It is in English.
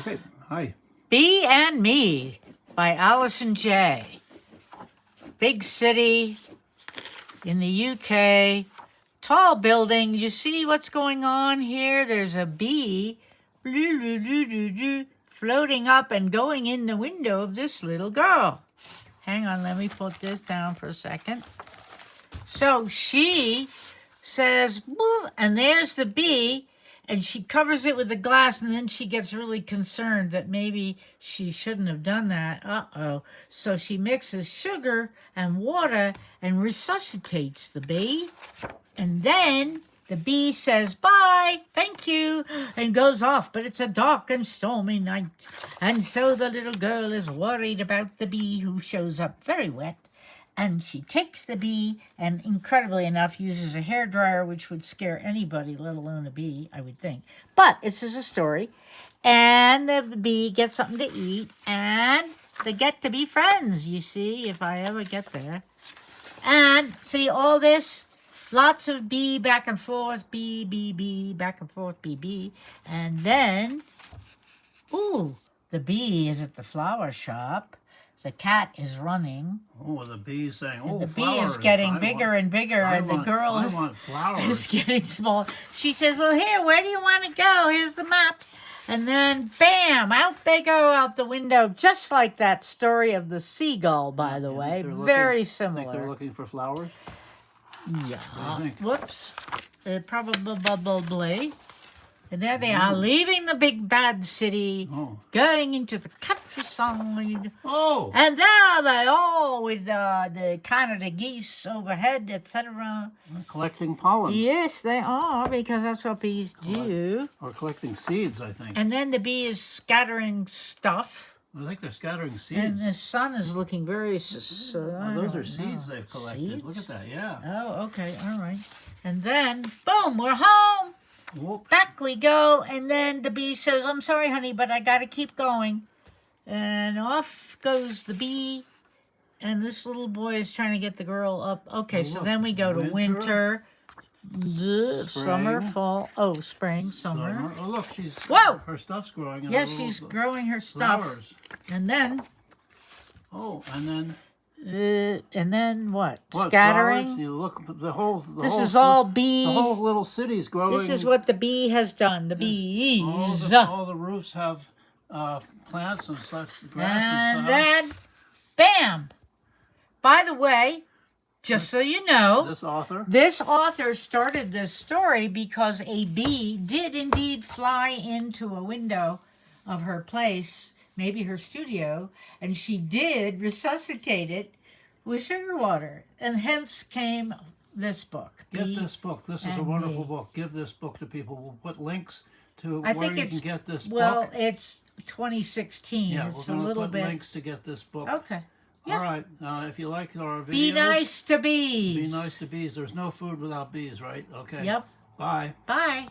Okay, hi. Bee and Me by Alison Jay. Big city in the UK. Tall building. You see what's going on here? There's a bee floating up and going in the window of this little girl. Hang on, let me put this down for a second. So she says, "Boo," and there's the bee, and she covers it with the glass, and then she gets really concerned that maybe she shouldn't have done that. Uh-oh. So she mixes sugar and water and resuscitates the bee. And then the bee says, "Bye, thank you," and goes off. But it's a dark and stormy night. And so the little girl is worried about the bee, who shows up very wet. And she takes the bee and, incredibly enough, uses a hairdryer, which would scare anybody, let alone a bee, I would think. But this is a story. And the bee gets something to eat, and they get to be friends, you see, if I ever get there. And see all this? Lots of bee back and forth, bee, back and forth, bee. And then, ooh, the bee is at the flower shop. The cat is running. Oh, the bee's saying, "Oh, And the flowers. bee is getting bigger and bigger, and the girl I want flowers." is getting small. She says, "Well, here, where do you want to go? Here's the map." And then, bam, out they go out the window, just like that story of the seagull, by the way. Very similar. Think they're looking for flowers? Yeah. What do you think? Whoops. Probably. And there they are, leaving the big bad city, going into the countryside. Oh! And there they are with the Canada geese overhead, etc. They're collecting pollen. Yes, they are, because that's what bees do. Or collecting seeds, I think. And then the bee is scattering stuff. I think they're scattering And seeds. the sun is looking very... Those are seeds they've collected. Seeds? Look at that, yeah. Oh, okay, all right. And then, boom, we're home. Whoop. Back we go, and then the bee says, "I'm sorry, honey, but I got to keep going." And off goes the bee, and this little boy is trying to get the girl up. Okay, so then we go to winter, summer, fall. Oh, spring, summer. Oh, look, she's... Whoa! Her stuff's growing. And Yes, her she's little growing her stuff. flowers. And then... Oh, and then... and then what? What, Scattering? flowers? You look, This is all bee. The whole little city's growing. This is what the bee has done. The bees. All the roofs have plants and grass and And then, bam! By the way, just so you know, this author started this story because a bee did indeed fly into a window of her place, maybe her studio, and she did resuscitate it with sugar water. And hence came this book. Get this book. This is a wonderful book. Give this book to people. We'll put links to where you can get this book. Well, it's 2016. Yeah, it's we're a going to little put bit. links to get this book. Okay. Yeah. All right. If you like our videos, Be nice to bees. Be nice to bees. There's no food without bees, right? Okay. Yep. Bye. Bye.